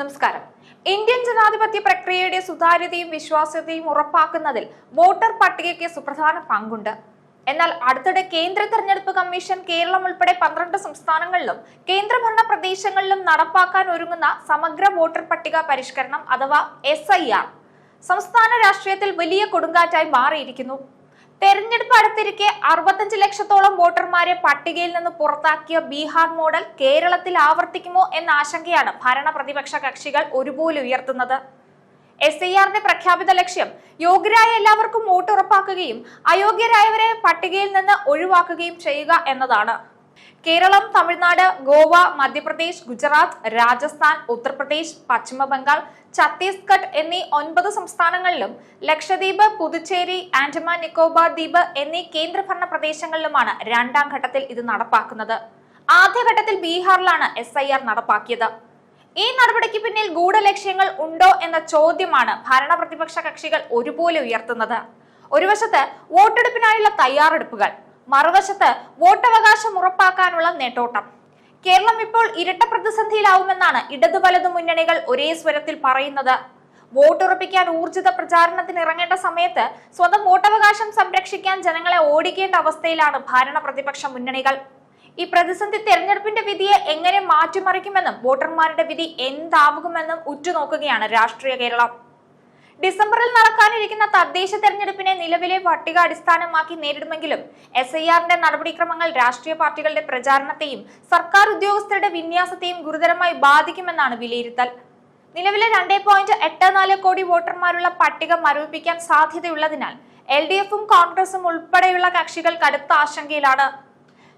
നമസ്കാരം. ഇന്ത്യൻ ജനാധിപത്യ പ്രക്രിയയുടെ സുതാര്യതയും വിശ്വാസ്യതയും ഉറപ്പാക്കുന്നതിൽ വോട്ടർ പട്ടികയ്ക്ക് സുപ്രധാന പങ്കുണ്ട്. എന്നാൽ അടുത്തിടെ കേന്ദ്ര തെരഞ്ഞെടുപ്പ് കമ്മീഷൻ കേരളം ഉൾപ്പെടെ 12 സംസ്ഥാനങ്ങളിലും കേന്ദ്രഭരണ പ്രദേശങ്ങളിലും നടപ്പാക്കാൻ ഒരുങ്ങുന്ന സമഗ്ര വോട്ടർ പട്ടിക പരിഷ്കരണം അഥവാ SIR സംസ്ഥാന രാഷ്ട്രീയത്തിൽ വലിയ കൊടുങ്കാറ്റായി മാറിയിരിക്കുന്നു. തെരഞ്ഞെടുപ്പ് അടുത്തിരിക്കെ 65 ലക്ഷത്തോളം വോട്ടർമാരെ പട്ടികയിൽ നിന്ന് പുറത്താക്കിയ ബീഹാർ മോഡൽ കേരളത്തിൽ ആവർത്തിക്കുമോ എന്ന ആശങ്കയാണ് ഭരണ പ്രതിപക്ഷ കക്ഷികൾ ഒരുപോലെ ഉയർത്തുന്നത്. SIRന്റെ പ്രഖ്യാപിത ലക്ഷ്യം യോഗ്യരായ എല്ലാവർക്കും വോട്ട് ഉറപ്പാക്കുകയും അയോഗ്യരായവരെ പട്ടികയിൽ നിന്ന് ഒഴിവാക്കുകയും ചെയ്യുക എന്നതാണ്. കേരളം, തമിഴ്നാട്, ഗോവ, മധ്യപ്രദേശ്, ഗുജറാത്ത്, രാജസ്ഥാൻ, ഉത്തർപ്രദേശ്, പശ്ചിമ ബംഗാൾ, ഛത്തീസ്ഗഡ് എന്നീ 9 സംസ്ഥാനങ്ങളിലും ലക്ഷദ്വീപ്, പുതുച്ചേരി, ആൻഡമാൻ നിക്കോബാർ ദ്വീപ് എന്നീ കേന്ദ്രഭരണ പ്രദേശങ്ങളിലുമാണ് രണ്ടാം ഘട്ടത്തിൽ ഇത് നടപ്പാക്കുന്നത്. ആദ്യഘട്ടത്തിൽ ബീഹാറിലാണ് SIR നടപ്പാക്കിയത്. ഈ നടപടിക്ക് പിന്നിൽ ഗൂഢലക്ഷ്യങ്ങൾ ഉണ്ടോ എന്ന ചോദ്യമാണ് ഭരണ പ്രതിപക്ഷ കക്ഷികൾ ഒരുപോലെ ഉയർത്തുന്നത്. ഒരു വശത്ത് വോട്ടെടുപ്പിനായുള്ള തയ്യാറെടുപ്പുകൾ, മറുവശത്ത് വോട്ടവകാശം ഉറപ്പാക്കാനുള്ള നെട്ടോട്ടം. കേരളം ഇപ്പോൾ ഇരട്ട പ്രതിസന്ധിയിലാവുമെന്നാണ് ഇടതു വലതു മുന്നണികൾ ഒരേ സ്വരത്തിൽ പറയുന്നത്. വോട്ടുറപ്പിക്കാൻ ഊർജിത പ്രചാരണത്തിന് ഇറങ്ങേണ്ട സമയത്ത് സ്വന്തം വോട്ടവകാശം സംരക്ഷിക്കാൻ ജനങ്ങളെ ഓടിക്കേണ്ട അവസ്ഥയിലാണ് ഭരണ പ്രതിപക്ഷ മുന്നണികൾ. ഈ പ്രതിസന്ധി തെരഞ്ഞെടുപ്പിന്റെ വിധിയെ എങ്ങനെ മാറ്റിമറിക്കുമെന്നും വോട്ടർമാരുടെ വിധി എന്താകുമെന്നും ഉറ്റുനോക്കുകയാണ് രാഷ്ട്രീയ കേരളം. ഡിസംബറിൽ നടക്കാനിരിക്കുന്ന തദ്ദേശ തെരഞ്ഞെടുപ്പിനെ നിലവിലെ പട്ടിക അടിസ്ഥാനമാക്കി നേരിടുമെങ്കിലും SIRന്റെ നടപടിക്രമങ്ങൾ രാഷ്ട്രീയ പാർട്ടികളുടെ പ്രചാരണത്തെയും സർക്കാർ ഉദ്യോഗസ്ഥരുടെ വിന്യാസത്തെയും ഗുരുതരമായി ബാധിക്കുമെന്നാണ് വിലയിരുത്തൽ. നിലവിലെ 2.84 കോടി വോട്ടർമാരുള്ള പട്ടിക മരവിപ്പിക്കാൻ സാധ്യതയുള്ളതിനാൽ LDFും കോൺഗ്രസും ഉൾപ്പെടെയുള്ള കക്ഷികൾ കടുത്ത ആശങ്കയിലാണ്.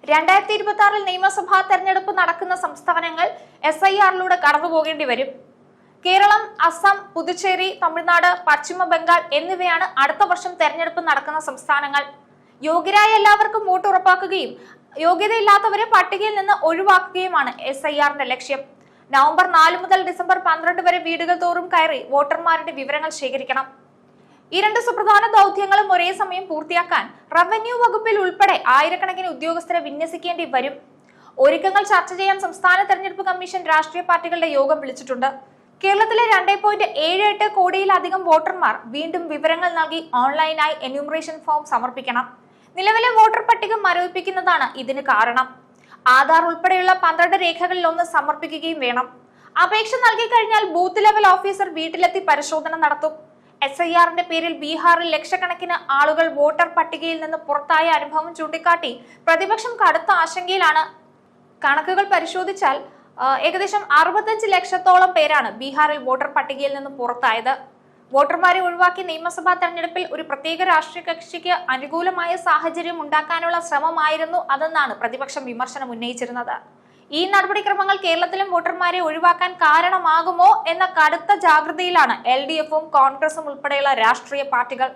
2026 നിയമസഭാ തെരഞ്ഞെടുപ്പ് നടക്കുന്ന സംസ്ഥാനങ്ങൾ SIRലൂടെ കടന്നുപോകേണ്ടി വരും. കേരളം, അസം, പുതുച്ചേരി, തമിഴ്നാട്, പശ്ചിമ ബംഗാൾ എന്നിവയാണ് അടുത്ത വർഷം തെരഞ്ഞെടുപ്പ് നടക്കുന്ന സംസ്ഥാനങ്ങൾ. യോഗ്യരായ എല്ലാവർക്കും വോട്ട് ഉറപ്പാക്കുകയും യോഗ്യതയില്ലാത്തവരെ പട്ടികയിൽ നിന്ന് ഒഴിവാക്കുകയുമാണ് SIRന്റെ ലക്ഷ്യം. നവംബർ 4 മുതൽ ഡിസംബർ 12 വരെ വീടുകൾ തോറും കയറി വോട്ടർമാരുടെ വിവരങ്ങൾ ശേഖരിക്കണം. ഈ 2 സുപ്രധാന ദൗത്യങ്ങളും ഒരേ സമയം പൂർത്തിയാക്കാൻ റവന്യൂ വകുപ്പിൽ ഉൾപ്പെടെ ആയിരക്കണക്കിന് ഉദ്യോഗസ്ഥരെ വിന്യസിക്കേണ്ടി വരും. ഒരുക്കങ്ങൾ ചർച്ച ചെയ്യാൻ സംസ്ഥാന തെരഞ്ഞെടുപ്പ് കമ്മീഷൻ രാഷ്ട്രീയ പാർട്ടികളുടെ യോഗം വിളിച്ചിട്ടുണ്ട്. കേരളത്തിലെ 2.78 കോടിയിലധികം വോട്ടർമാർ വീണ്ടും വിവരങ്ങൾ നൽകി ഓൺലൈനായി എന്യൂമറേഷൻ ഫോം സമർപ്പിക്കണം. നിലവിലെ വോട്ടർ പട്ടിക മരവിപ്പിക്കുന്നതാണ് ഇതിന് കാരണം. ആധാർ ഉൾപ്പെടെയുള്ള 12 രേഖകളിൽ ഒന്ന് സമർപ്പിക്കുകയും വേണം. അപേക്ഷ നൽകി കഴിഞ്ഞാൽ ബൂത്ത് ലെവൽ ഓഫീസർ വീട്ടിലെത്തി പരിശോധന നടത്തും. SIRന്റെ പേരിൽ ബീഹാറിൽ ലക്ഷക്കണക്കിന് ആളുകൾ വോട്ടർ പട്ടികയിൽ നിന്ന് പുറത്തായ അനുഭവം ചൂണ്ടിക്കാട്ടി പ്രതിപക്ഷം കടുത്ത ആശങ്കയിലാണ്. കണക്കുകൾ പരിശോധിച്ചാൽ ഏകദേശം 65 ലക്ഷത്തോളം പേരാണ് ബീഹാറിൽ വോട്ടർ പട്ടികയിൽ നിന്ന് പുറത്തായത്. വോട്ടർമാരെ ഒഴിവാക്കി നിയമസഭാ തെരഞ്ഞെടുപ്പിൽ ഒരു പ്രത്യേക രാഷ്ട്രീയ കക്ഷിക്ക് അനുകൂലമായ സാഹചര്യം ഉണ്ടാക്കാനുള്ള ശ്രമമായിരുന്നു അതെന്നാണ് പ്രതിപക്ഷം വിമർശനം ഉന്നയിച്ചിരുന്നത്. ഈ നടപടിക്രമങ്ങൾ കേരളത്തിലും വോട്ടർമാരെ ഒഴിവാക്കാൻ കാരണമാകുമോ എന്ന കടുത്ത ജാഗ്രതയിലാണ് LDFും കോൺഗ്രസും ഉൾപ്പെടെയുള്ള രാഷ്ട്രീയ പാർട്ടികൾ.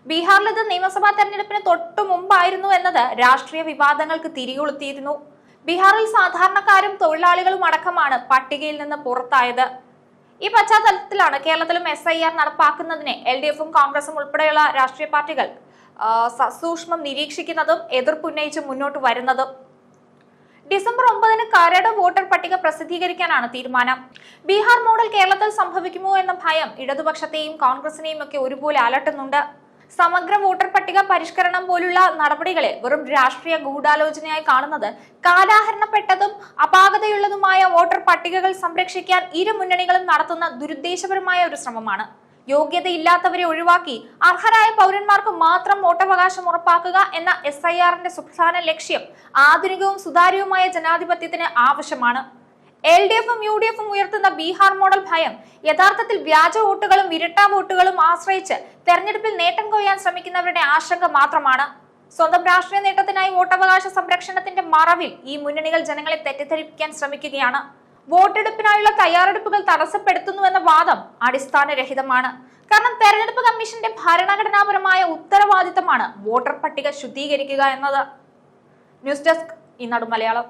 ബീഹാറിൽ ഇത് നിയമസഭാ തെരഞ്ഞെടുപ്പിന് തൊട്ടു മുമ്പായിരുന്നു എന്നത് രാഷ്ട്രീയ വിവാദങ്ങൾക്ക് തിരികൊളുത്തിയിരുന്നു. ബീഹാറിൽ സാധാരണക്കാരും തൊഴിലാളികളും അടക്കമാണ് പട്ടികയിൽ നിന്ന് പുറത്തായത്. ഈ പശ്ചാത്തലത്തിലാണ് കേരളത്തിലും SIR നടപ്പാക്കുന്നതിനെ LDFും കോൺഗ്രസും ഉൾപ്പെടെയുള്ള രാഷ്ട്രീയ പാർട്ടികൾ സസൂക്ഷ്മം നിരീക്ഷിക്കുന്നതും എതിർപ്പുന്നയിച്ച് മുന്നോട്ട് വരുന്നതും. ഡിസംബർ 9 കരട് വോട്ടർ പട്ടിക പ്രസിദ്ധീകരിക്കാനാണ് തീരുമാനം. ബീഹാർ മോഡൽ കേരളത്തിൽ സംഭവിക്കുമോ എന്ന ഭയം ഇടതുപക്ഷത്തെയും കോൺഗ്രസിനെയും ഒക്കെ ഒരുപോലെ അലട്ടുന്നുണ്ട്. സമഗ്ര വോട്ടർ പട്ടിക പരിഷ്കരണം പോലുള്ള നടപടികളെ വെറും രാഷ്ട്രീയ ഗൂഢാലോചനയായി കാണുന്നത് കാലാഹരണപ്പെട്ടതും അപാകതയുള്ളതുമായ വോട്ടർ പട്ടികകൾ സംരക്ഷിക്കാൻ ഇരു മുന്നണികളും നടത്തുന്ന ദുരുദ്ദേശപരമായ ഒരു ശ്രമമാണ്. യോഗ്യതയില്ലാത്തവരെ ഒഴിവാക്കി അർഹരായ പൗരന്മാർക്ക് മാത്രം വോട്ടവകാശം ഉറപ്പാക്കുക എന്ന SIRന്റെ സുപ്രധാന ലക്ഷ്യം ആധുനികവും സുതാര്യവുമായ ജനാധിപത്യത്തിന് ആവശ്യമാണ്. LDFും UDFും ഉയർത്തുന്ന ബീഹാർ മോഡൽ ഭയം യഥാർത്ഥത്തിൽ വ്യാജ വോട്ടുകളും ഇരട്ട വോട്ടുകളും ആശ്രയിച്ച് തെരഞ്ഞെടുപ്പിൽ നേട്ടം കൊയ്യാൻ ശ്രമിക്കുന്നവരുടെ ആശങ്ക മാത്രമാണ്. സ്വന്തം രാഷ്ട്രീയ നേട്ടത്തിനായി വോട്ടവകാശ സംരക്ഷണത്തിന്റെ മറവിൽ ഈ മുന്നണികൾ ജനങ്ങളെ തെറ്റിദ്ധരിപ്പിക്കാൻ ശ്രമിക്കുകയാണ്. വോട്ടെടുപ്പിനായുള്ള തയ്യാറെടുപ്പുകൾ തടസ്സപ്പെടുത്തുന്നുവെന്ന വാദം അടിസ്ഥാനരഹിതമാണ്. കാരണം തെരഞ്ഞെടുപ്പ് കമ്മീഷന്റെ ഭരണഘടനാപരമായ ഉത്തരവാദിത്തമാണ് വോട്ടർ പട്ടിക ശുദ്ധീകരിക്കുക എന്നത്. ന്യൂസ് ഡെസ്ക്, ഈനാട് മലയാളം.